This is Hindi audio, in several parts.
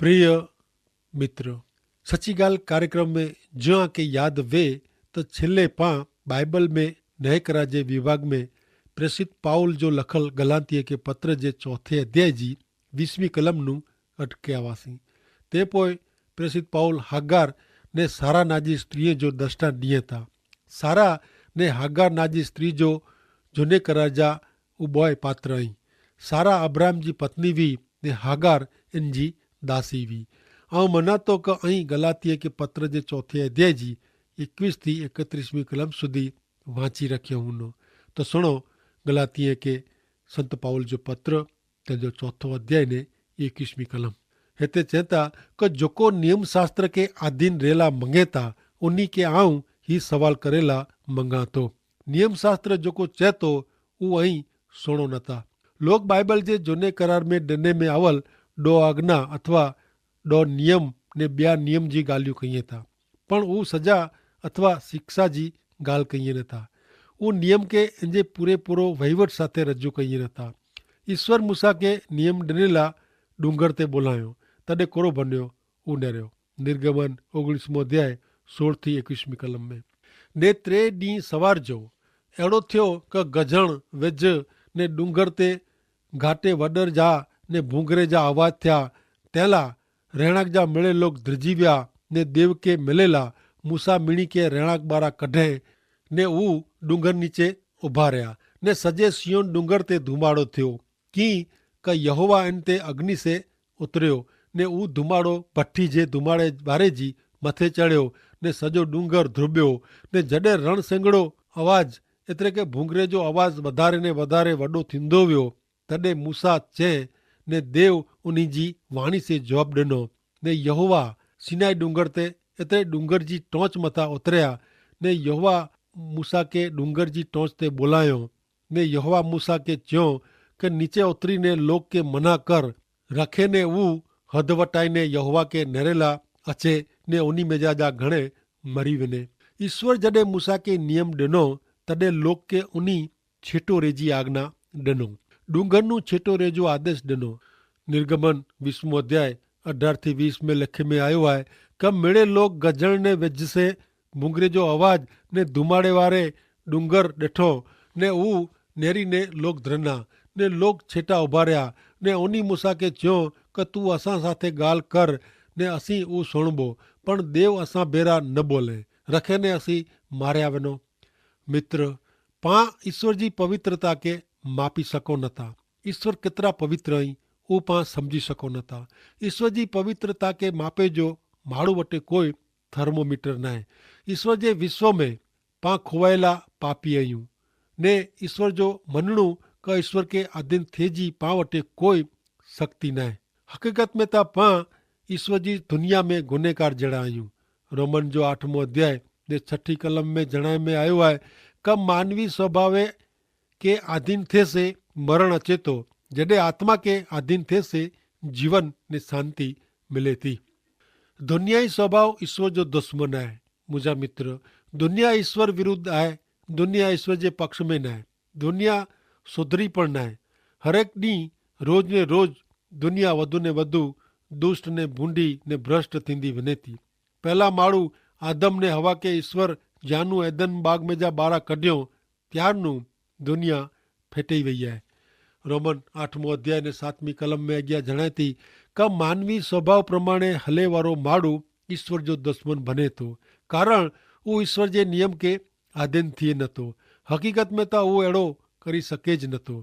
प्रिय मित्र, सचिगाल कार्यक्रम में ज्यों के याद वे तो छेल्ले पा बाइबल में नए कराजे विभाग में प्रेषित पाउल जो लखल गलातिये के पत्र जे चौथे अध्याय जी 20મી कलमનું અટકે આવાસી તે પોય પ્રેષિત પાઉલ હાગાર ને સારા નાજી સ્ત્રીએ જો દષ્ટા દિએ था सारा ने हागार नाजी स्त्री जो जुने कराजा उबॉय पात्र आई सारा अब्राहम जी पत्नी वी ने हागार इनजी दासी वी आऊं मना तो क अहीं गलातिये के पत्र जे चौथे अध्याय जी 21 થી 31મી कलम सुधी वांची रखियो हूं। तो सुनो गलातिये के संत पाउल जो पत्र ते जो चौथो अध्याय ने 21મી कलम हेते चेता क जोको नियम शास्त्र के अधीन रेला मंगेता उन्हीं के आऊं ही सवाल करेला मंगातो। नियम शास्त्र जोको चेतो ऊ अहीं सोनो नता। लोग बाइबल जे जुने करार में डने में आवल डो आज्ञा अथवा डो नियम ने ब्या नियम जी गाल्यू कहीए था, पण ऊ सजा अथवा शिक्षा जी गाल कहीए नता। ऊ नियम के इंजे पूरेपूरो वहीवट साथे रजू कहीए नता। ईश्वर मूसा के नियम डनेला डूंगर ते बोलायो तडे कोरो बन्यो ऊ डर्यो। निर्गमन 19मो अध्याय 16 થી 21મી कलम में ने त्रे डी सवार जो एड़ो थियो क गजण वेज ने डूंगर ते घाटे वडर जा ने भूंगरे जा आवाज थया तेला રહેણાંક जा मिले लोग ध्रजी व्या ने देव के मिलेला मूसा मीणी के રહેણાંક बारा कढे ने ऊ डूंगर नीचे उभा रहा ने सजे सियोन डूंगर ते धुमाड़ो थियो की क यहोवा इन ते अग्नि से उतर्यो ने ऊ धुमाड़ो भट्टी जे धुमाड़े बारे जी मथे चढ़्यो ने सजो डूंगर ध्रुब्यो ने जडे रण सेंगड़ो आवाज एतरे के भूंगरे जो आवाज वधारे ने वधारे वडो थींदो वियो तडे मूसा चे ने देव उन्हीं जी वाणी से जवाब दिनो ने यहोवा सिनाई डूंगर ते एतरे डूंगर जी टोंच मथा उतरया ने यहोवा मूसा के डूंगर जी टोंच ते बोलायो ने यहोवा मूसा के च्यों के नीचे उतरी ने लोग के मना कर रखे ने ऊ हदवटाई ने यहोवा के नरेला अचे ने उन्हीं में जा घणे मरी विने। ईश्वर जडे मूसा के नियम डिनो तडे लोग के उन्हीं छेटो रेजी आज्ञा डिनो डूंगरनु छेटो रेजो आदेश डिनो। निर्गमन 20मो अध्याय 18 થી 20 में लिखे में आयो है कब मेरे लोग गजण ने वेज से भूंगरे जो आवाज ने धुमाड़े वारे डूंगर डिठो ने ऊ नेरी ने लोग धरना ने लोग छेटा उभा रहा ने उन्हीं मूसा के च्यों क तू असां साथे गाल कर ने असी ऊ सुणबो पण देव असां बेरा न बोले रखे ने असी मार्या वनो। मित्र पा ईश्वर जी पवित्रता के मापी सको नथा। ईश्वर कितरा पवित्र आई ऊ पा समझी सको नथा। ईश्वर जी पवित्रता के मापे जो माड़ू वटे कोई थर्मोमीटर न है। ईश्वर जे विश्व में पा खोवाયેલા पापी आयूं ने ईश्वर जो मनणू का ईश्वर के अधीन थे जी पा वटे कोई शक्ति न है। हकीकत में ता पा ईश्वर जी दुनिया में गुनेगार जड़ा आयूं। रोमन जो 8मो अध्याय ने 6ठी कलम में जणाए में आयो है कब मानवी स्वभावे के अधीन थे से मरण अचे तो जडे आत्मा के अधीन थे से जीवन ने शांति मिले थी। दुनियाई स्वभाव ईश्वर जो दुश्मन है। मुझा मित्र दुनिया ईश्वर विरुद्ध है। दुनिया ईश्वर जे पक्ष में न है। दुनिया सुधरी पण न है। हरेक डी रोज ने रोज दुनिया वधु ने वधु दुष्ट ने भूंडी ने भ्रष्ट थींदी वने थी। पहला माड़ू आदम ने हवा के ईश्वर जानू एदन बाग में जा बारा कढियो त्यारनु दुनिया फेटई वही है। रोमन 8मो अध्याय ने 7મી कलम में अज्ञा जणाय थी कब मानवी स्वभाव प्रमाणे हले वारो माड़ू ईश्वर जो दुश्मन बने तो कारण वो ईश्वर जे नियम के आधीन थिए नतो। हकीकत में तो वो एड़ो करी सके ज नतो।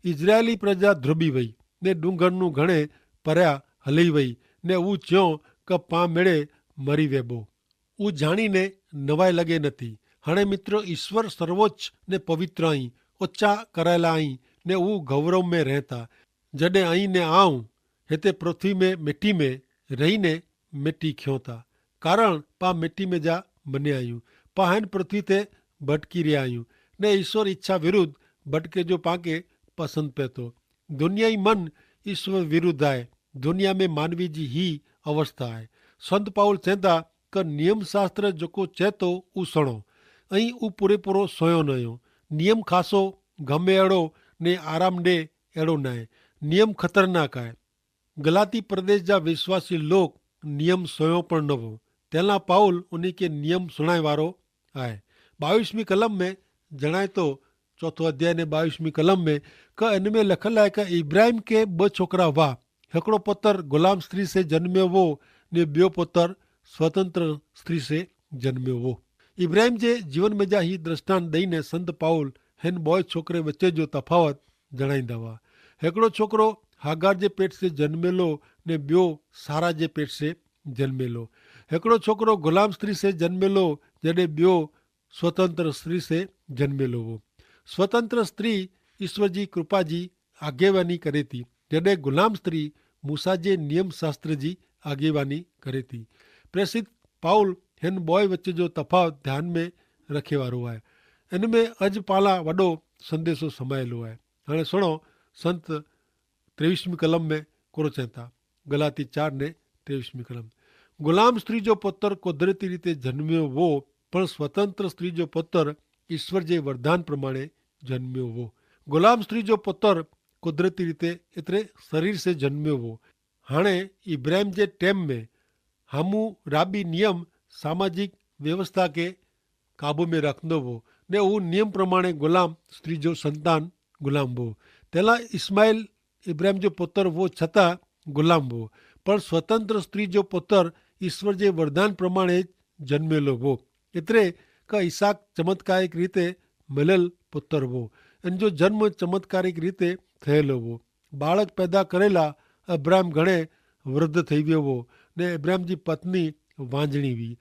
इजरायली प्रजा ध्रुबी वही ने डूंगरनु घणे पर्या हली वही ने ऊ च्यों क पा मेड़े मरी वेबो ऊ जाणी ने नवाय लगे नथी। हणे मित्र ईश्वर सर्वोच्च ने पवित्र आई उच्चा करायला आई ने ऊ गौरव में रहता जडे आई ने आऊं हेते पृथ्वी में मिट्टी में रही ने मिट्टी खियो था कारण पा मिट्टी में जा बने आयूं पा हन पृथ्वी ते भटकी रहा आयूं ने ईश्वर इच्छा विरुद्ध भटके जो पाके पसंद पे तो दुनियाई मन ईश्वर विरुद्ध है। दुनिया में मानवी जी ही अवस्था है। संत पाउल चेता क नियम शास्त्र जोको चेतो ऊ सणो अहीं ऊ पूरेपूरो सोयो नयो। नियम खासो गमे एड़ो ने आराम डे एड़ो न है। नियम खतरनाक है। गलाती प्रदेश जा विश्वासी लोग नियम सोयो पण न हो। तेला पाउल उन्हीं के नियम सुनाए वारो आहे। 22वीं कलम में जणाए तो चौथो अध्याय ने 22वीं कलम में क इनमें लखल है कि इब्राहिम के 2 छोकरा हुआ। हिकिड़ो पुत्र गुलाम स्त्री से जन्मियो हो ने ॿियो पुत्र स्वतंत्र स्त्री से जन्मियो हो। इब्राहिम जे जीवन में जा ही दृष्टांत ॾेई संत पाउल हिन 2 छोकरे विच जो तफ़ावत जणाईंदा हुआ। हिकिड़ो छोकरो हागार जे पेट से जन्मेलो ने ॿियो सारा जे पेट से जन्मेलो। हिकिड़ो छोकरो गुलाम स्त्री से जन्मेलो जॾहिं ॿियो स्वतंत्र स्त्री से जन्मेलो हो। स्वतंत्र स्त्री ईश्वर जी कृपा जी आगेवानी करे थी, जॾहिं गुलाम स्त्री मूसा जे नियम शास्त्र जी आगेवानी करे थी। प्रेसित पाउल हिन 2 विच जो तफ़ावत ध्यान में रखे वारो आहे। इन में अॼु पाला वॾो संदेशो समायलो आहे। हाणे सुणो संत 23वीं कलम में कोरो चवनि था। गलाती 4 ने 23वीं कलम। गुलाम स्त्री जो पुत्र कुदरती रीते जन्मियो हो, पण स्वतंत्र स्त्री जो पुत्र ईश्वर जे वरदान प्रमाणे जन्मियो हो। गुलाम स्त्री जो पुत्र कुदरती रीते एतिरे शरीर से जन्मियो हो। हाणे इब्राहिम जे टाइम में हमू राबी नियम सामाजिक व्यवस्था के काबू में रखंदो हो ने उहो नियम प्रमाणे गुलाम स्त्री जो संतान गुलाम हो। तेला इस्माइल इब्राहिम जो पुत्र वो छतां गुलाम हो, पर स्वतंत्र स्त्री जो पुत्र ईश्वर जे वरदान प्रमाणे जन्मेलो हो। एतिरे का ईसाक चमत्कारिक रीते मिलियल पुत्र हो। इन जो जन्म चमत्कारिक रीते થયેલો हो। બાળક पैदा करेला अब्राहिम घणे वृद्ध થઈ ગયો हो ને इब्राहिम जी पत्नी वांझणी हुई।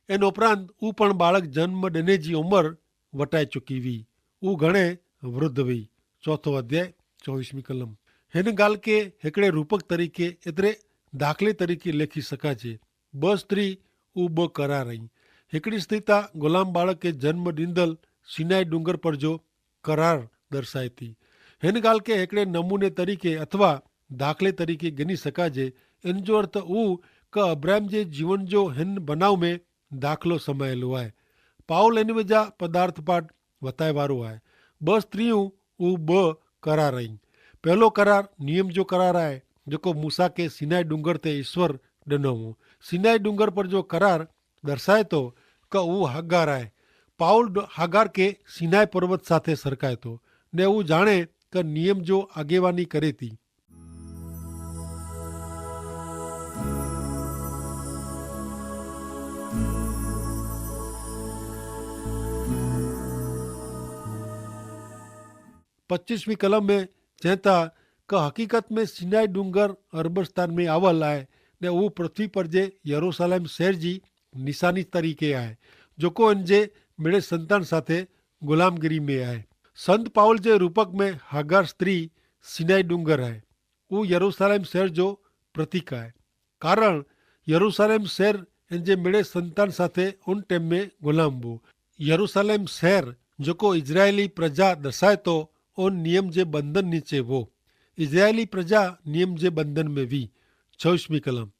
એન ઉપરાંત હું પણ બાળક જન્મ ॾिने जी उमिरि वटाए चुकी हुई। हू घणे वृद्ध हुई। चौथो अध्याय 24वीं कलम। हिन ॻाल्हि खे हिकिड़े रूपक तरीक़े एतिरे दाख़िले तरीक़े लिखी सघाजे। 2 स्त्री हू 2 करार आहिनि। हिकिड़ी स्त्री तां गुलाम बाळक खे जन्म ॾींदल सिनाई डूंगर पर जो करार दर्शाए थी। हिन ॻाल्हि खे हिकिड़े नमूने तरीक़े अथवा दाख़िले तरीक़े गिनी सघाजे। इन जो अर्थ हू क अब्राहिम जे जीवन जो हिन बनाव में दाख़िलो समायलो आहे। पाउल हिन जा पदार्थ पाठ वताए वारो आहे। 2 स्त्रियूं हू 2 करार आहिनि। पहलो करार नियम जो करार आहे जेको मूसा खे सिनाई डूंगर ते ईश्वर ॾिनो हो। सिनाई डूंगर पर जो करार दर्शाए थो क हू हागार आहे। पाउल हागार खे सिनाई पर्वत साथे सरकाए थो ने हू जाणे क नियम जो आगेवानी करे थी। पच्चीसवीं कलम में चवनि था क हक़ीक़त में सिनाई डूंगर अरबस्तान में आवल आहे ने हू पृथ्वी पर जे यरूशलेम शहर जी निशानी तरीक़े आहे जेको इन जे मिड़े संतान साथे गुलामगिरी में आहे। संत पाउल जे रूपक में हागार स्त्री सिनाई डूंगर आहे। हू यरूशलेम शहर जो प्रतीक आहे। कारण यरूशलेम शहर इन जे मिड़े संतान साथे उन टाइम में गुलाम हो। यरूशलेम शहर जेको इजरायली प्रजा दर्शाए थो उन नियम जे बंधन नीचे हो। इजरायली प्रजा नियम जे बंधन में हुई। 26वीं कलम।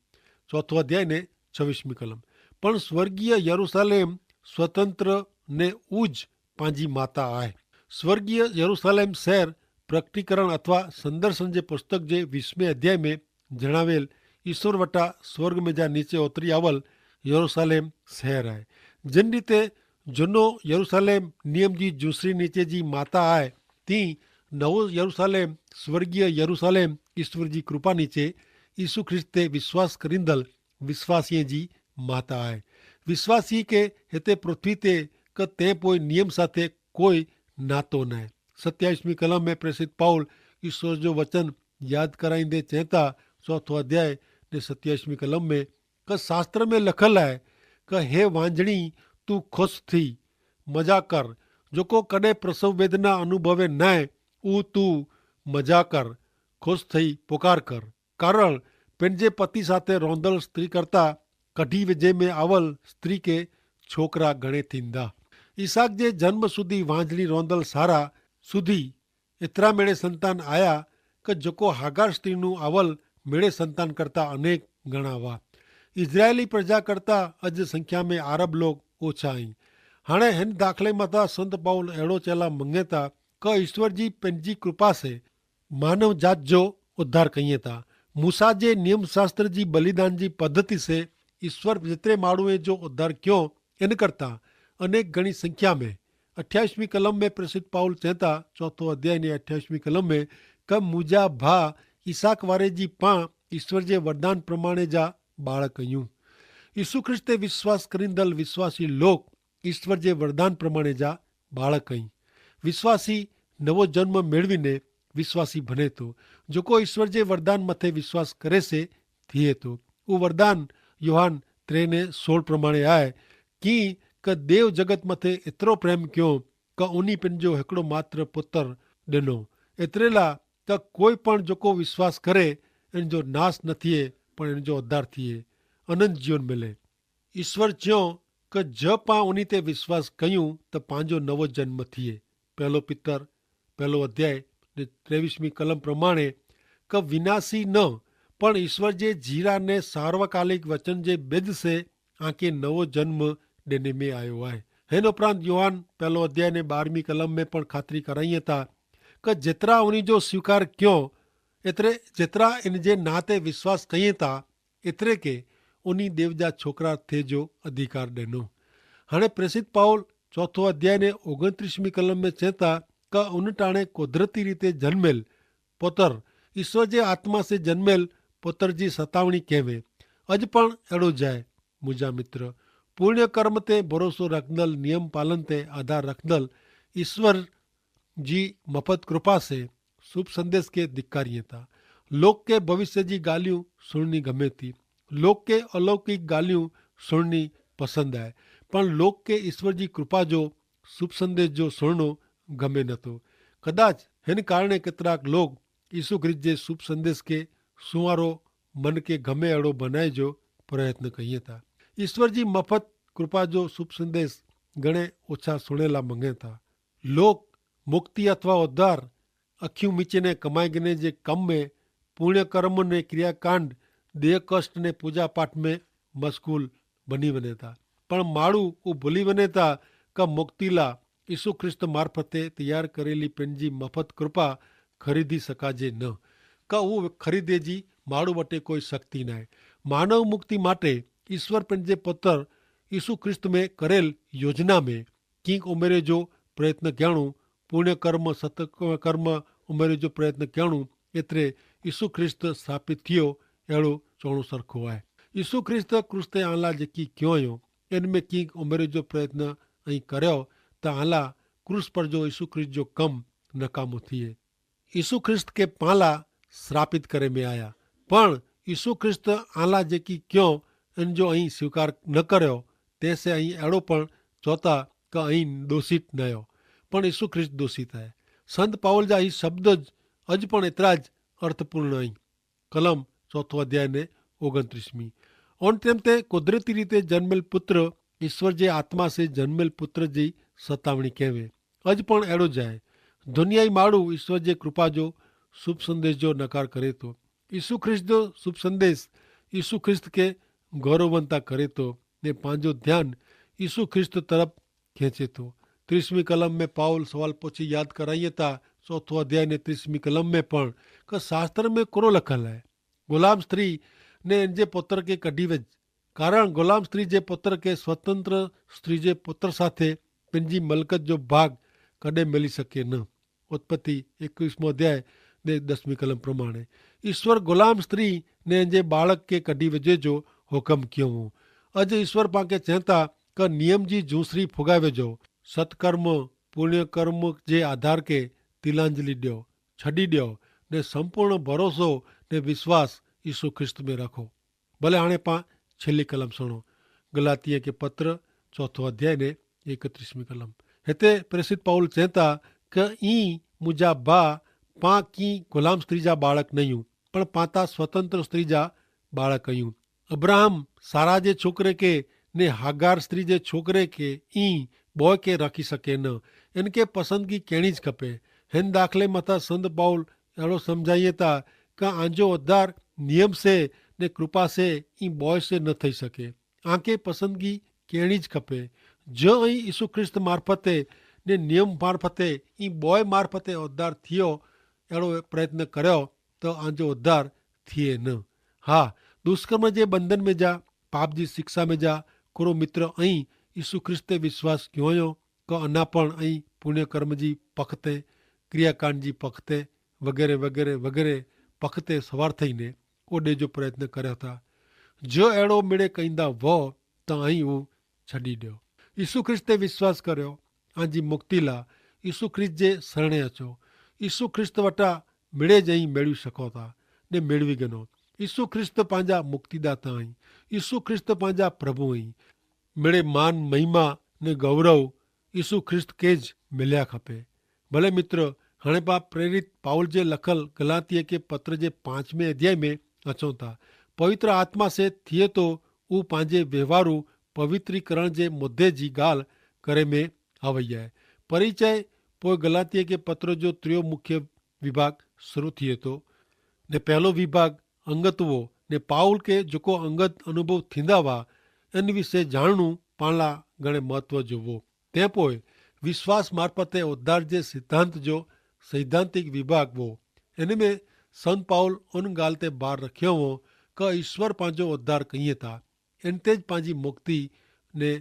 चौथो अध्याय ने 26वीं कलम। पण स्वर्गीय यरूशलेम स्वतंत्र ने उज पंहिंजी माता आहे। स्वर्गीय यरूशलेम शहर प्रकटीकरण अथवा संदर्शन जे पुस्तक जे 20वें अध्याय में जणावेल ईश्वर वटा स्वर्ग में जा नीचे उतरी आवल यरूशलेम शहर आहे। जिन रीते जूनो यरूशलेम नियम जी दूसरी नीचे जी माता आहे तीं नवो यरूशलेम स्वर्गीय यरूशलेम ईश्वर जी कृपा नीचे यीशु ख्रिस्त ते विश्वास करींदल विश्वासीअ जी माता आहे। विश्वासी खे हिते पृथ्वी ते क तंहिं पोइ नियम साथे कोई नातो न आहे। 27वीं कलम में प्रेसित पाउल ईश्वर जो वचन यादि कराईंदे चवनि था। चौथो अध्याय ने 27वीं कलम में क शास्त्र में लिखल आहे क हे वांझणी तूं ख़ुशि थी मज़ा कर जेको कॾहिं प्रसव वेदना अनुभवे न आहे उहो तूं मज़ा कर ख़ुशि थी पुकार कर। कारण पंहिंजे पति साथे रहंदड़ स्त्री करता कढी विझे में आवल स्त्री खे छोकरा घणे थींदा। ईसाक जे जन्म सुधी वांझड़ी रहंदड़ सारा सुधी एतिरा मेड़े संतान आया क जेको हागार स्त्रीનું आवल मेड़े संतान करता अनेक गणा हुआ। इजरायली प्रजा करता अॼु संख्या में अरब लोग ओछा आहिनि। हाणे हिन दाख़िले मथां संत पाउल अहिड़ो चला मंगे था क ईश्वर जी पंहिंजी कृपा से मानव जात जो उद्धार कईं था। मूसा जे नियम शास्त्र जी बलिदान जी पद्धति से ईश्वर जेतिरे माण्हूअ जो उद्धार कयो इन करता अनेक घणी संख्या में 28वीं कलम में प्रसिद्ध पाउल चवनि था, 4 अध्याय ने 28वीं कलम में, क मुंहिंजा भाउ ईसाक वारे जी पां ईश्वर जे वरदान प्रमाणे जा बाळक आहियूं। ईसु ख्रिस्त ते विश्वास करींदल विश्वासी लोग ईश्वर जे वरदान प्रमाणे जा बाळक आहिनि। विश्वासी नवो जन्म मेळवीने विश्वासी बने थो, जेको ईश्वर जे वरदान मथे विश्वास करे से थिए थो। उहो वरदान योहान 3:16 प्रमाणे आहे कि क देव जगत मथे एतिरो प्रेम कयो क उनी पंहिंजो हिकिड़ो मात्र पुत्र ॾिनो, एतिरे लाइ त कोई पण जेको विश्वास करे इन जो नाश न थिए पर इन जो उद्धार थिए, अनंत जीवन मिले। ईश्वर चयो क ज पां उनी ते विश्वास कयूं त पंहिंजो नवो जन्म थिए। 1 पीतर 1 अध्याय 23वीं कलम प्रमाणे क विनाशी न पण ईश्वर जे जीरा ने सार्वकालिक वचन जे बिद से आंखे नवो जन्म ॾिने में आयो आहे। हिन उपरांत योहान 1 अध्याय ने 12वीं कलम में पण खातरी कराईं था क जेतिरा उन जो स्वीकार कयो एतिरे जेतिरा इन जे ना ते विश्वास कईं था एतिरे के उन्ही देव जा छोकरा थे जो अधिकार ॾिनो। हाणे प्रसिद्ध पाउल 4 अध्याय ने 29वीं कलम में चए था क उन टाणे कुदरती रीते जन्मेल पुत्र ईश्वर जे आत्मा से जन्मेल पुत्र जी सतावणी कयवे। अॼु पण अहिड़ो जाए मुंहिंजा मित्र, पुण्य कर्म ते भरोसो रखंदल, नियम पालन ते आधार रखंदल ईश्वर जी मफ़त कृपा से शुभ संदेश के धिक्कारीअ था। लोक के भविष्य जी ॻाल्हियूं सुणनी गमे थी, लोक के अलौकिक ॻाल्हियूं सुणनी पसंदि आहे, पण लोक के ईश्वर जी कृपा जो शुभ संदेश जो सुणनो गमे नथो। कदाच हिन कारणे केतिराक लोग यीशु ख्रिस्त जे शुभ संदेश के सुवारो मन के गमे अहिड़ो बनाए जो प्रयत्न कईं था। ईश्वर जी मफ़त कृपा जो शुभ संदेश घणे ओछा सुणेला मंगे था। लोग मुक्ति अथवा उद्धार अखियूं मीचीने कमाई गिने जे कम में, पुण्य कर्म ने क्रियाकांड, देह कष्ट ने पूजा पाठ में मशगूल बनी वने था। पण माण्हू उहो भुली वने था क मुक्ति ला यीशु ख्रिस्त मार्फते तैयार करेली पंहिंजी मफ़त कृपा खरीदी सकाजे न, क उहो खरीदे जी माण्हू वटे कोई शक्ति न आहे। मानव मुक्ति माटे ईश्वर पंहिंजे पुत्र यीशु ख्रिस्त में करेल योजना में कींक उमेरे जो प्रयत्न करणु, पुण्य कर्म सत कर्म उमेरे जो प्रयत्न करणु, एतिरे यीशु ख्रिस्त स्थापित थियो अहिड़ो चवणो सरखो आहे। यीशु ख्रिस्त क्रूस ते आला जेकी कयो हुयो इन में कींक उमेरे जो प्रयत्न ऐं करियो त आला क्रूस पर जो यीशु ख्रिस्त जो कम नकामो थिए। यीशु ख्रिस्त के पाला श्रापित करे में आया, पण यीशु ख्रिस्त आला जेकी कयो इन जो ऐं स्वीकार न करियो तंहिंसे ऐं अहिड़ो पण चौथा क ऐं दोषित न आहियो, पण यीशु ख्रिस्त दोषित आहे। संत पाउल जा ही शब्द अॼु पण एतिरा ज अर्थपूर्ण आहिनि। कलम 4 अध्याय ने 29वीं। उन टाइम ते कुदरती रीते जन्मेल पुत्र ईश्वर जे आत्मा से जन्मेल पुत्र जी सतावणी कयवे। अॼु पण अहिड़ो ज आहे। दुनियाई माण्हू ईश्वर जे कृपा जो शुभ संदेश जो नकार करे थो। यीशु ख्रिस्त जो शुभ संदेश यीशु ख्रिस्त के गौरववंता करे थो ने पंहिंजो ध्यानु यीशु ख्रिस्त तरफ़ खेचे थो। 30वीं कलम में पाउल सवाल पूछी याद कराइए था, 4 अध्याय ने 30वीं कलम में पण क शास्त्र में कोरो लखल है, गुलाम स्त्री ने इन जे पुत्र के कढी वेझ, कारण गुलाम स्त्री जे पुत्र के स्वतंत्र स्त्री जे पुत्र साथे पंहिंजी मलकत जो भाग कॾहिं मिली सके न। उत्पत्ति 21 अध्याय ने 10वीं कलम प्रमाणे ईश्वर गुलाम स्त्री ने इन जे बालक के कढी वेझे जो हुकम कयो हो। अॼु ईश्वर पाके चवनि था क नियम जी जूसरी फुगाए वेझो, सत्कर्म पुण्य कर्म जे आधार के तिलांजलि ॾियो, छॾी ॾियो ने संपूर्ण भरोसो ने विश्वास यीशु ख्रिस्त में रखो। भले हाणे पां छेल्ली कलम सुणो, गलातिया के पत्र 4 अध्याय ने 31वीं कलम। हिते प्रसिद्ध पाउल चवनि था क ई मुंहिंजा भाउ पां की गुलाम स्त्री जा बालक न आहियूं, पण पाता स्वतंत्र स्त्री जा बालक आहियूं। अब्राहम सारा जे छोकरे के ने हागार स्त्री जे छोकरे के ई बॉय के रखी सके न, इनके पसंदगी कहिड़ी ज खपे। हिन दाख़िले मथां संत पाउल अहिड़ो सम्झाइए था क आंजो उद्धार नियम से ने कृपा से ई बॉय से न थी सके। आंखे पसंदगी कहिड़ी ज खपे। जो ऐं यीशु ख्रिस्त मार्फते ने नियम मार्फते ई बॉय मार्फते उद्धार थियो अहिड़ो प्रयत्न करियो त आंजो उद्धार थिए न। हाँ, दुष्कर्म जे बंधन में जा, पाप जी शिक्षा में जा कोरो मित्र ऐं यीशु ख्रिस्त ते विश्वास कयो हुयो क अञा पण ऐं पुण्य कर्म जी पख ते, क्रियाकांड जी पख ते वग़ैरह वग़ैरह वग़ैरह पख ते सवार थईने ओॾे जो प्रयत्न करियो था। जो अहिड़ो मिड़े कंदा वो त ऐं उहो छॾी ॾियो। यीशु ख्रिस्त ते विश्वास करियो, पंहिंजी मुक्ति लाइ यीशु ख्रिस्त जे शरणे अचो। यीशु ख्रिस्त वटां मिड़े जई मेड़वी सघो था ने मेड़वी गिनो। यीशु ख्रिस्त पंहिंजा मुक्तिदाता आहीं। यीशु ख्रिस्त पंहिंजा प्रभु आहीं। मिड़े मान महिमा ने गौरव यीशु ख्रिस्त खे ज मिलिया खपे। भले मित्र, हाणे पाण प्रेरित पाउल जे लखल गलातीअ के पत्र जे 5वें अध्याय में अचूं था। पवित्र आत्मा से थिए तो उहो पंहिंजे व्यवहारू पवित्रीकरण जे मुद्दे जी ॻाल्हि करे में आवई आहे। परिचय पोइ गलातीअ के पत्र जो 3 मुख्य विभाग शुरू थिए थो ने पहलो विभाग अंगत हुओ ने पाउल के जेको अंगत अनुभव थींदा हुआ इन विषय ॼाणणु पाण लाइ घणे महत्व जो हो। तंहिं पोइ विश्वास मार्फत उद्धार जे सिद्धांत जो सैद्धांतिक विभाग हो। इन में संत पाउल उन ॻाल्हि ते भार रखियो हो क ईश्वर पंहिंजो उद्धार कईं था। इन ते पंहिंजी मुक्ति ने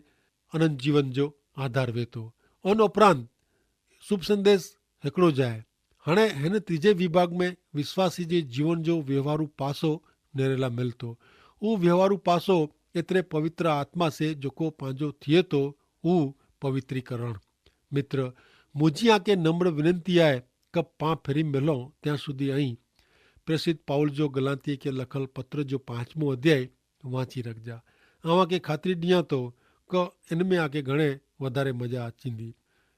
अनंत जीवन जो आधार वे थो। उन उपरांत शुभ संदेश हिकिड़ो जाए। हाणे हिन 3 विभाग में विश्वासी जे जीवन जो व्यवहारू पासो नेरेला मिलतो। उहो व्यवहारू पासो एतिरे पवित्र आत्मा से जेको पंहिंजो थिए थो उहो पवित्रीकरण। मित्र, मुंहिंजी आके नम्र विनंती आहे क पां फिरी मिलो ત્યાં સુધી અહીં प्रेसित पाउल जो गलातीअ खे लखल पत्र जो 5मो अध्याय वांची रखजा। अव्हां खे खातिरी ॾियां थो क इन में आके घणे वधारे मज़ा अचींदी।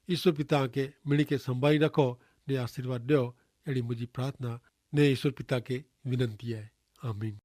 ईश्वर पिता खे मिणी खे संभाई रखो ने आशीर्वाद ॾियो। अहिड़ी मुंहिंजी प्रार्थना ने ईश्वर पिता खे विनंती आहे। आमीन।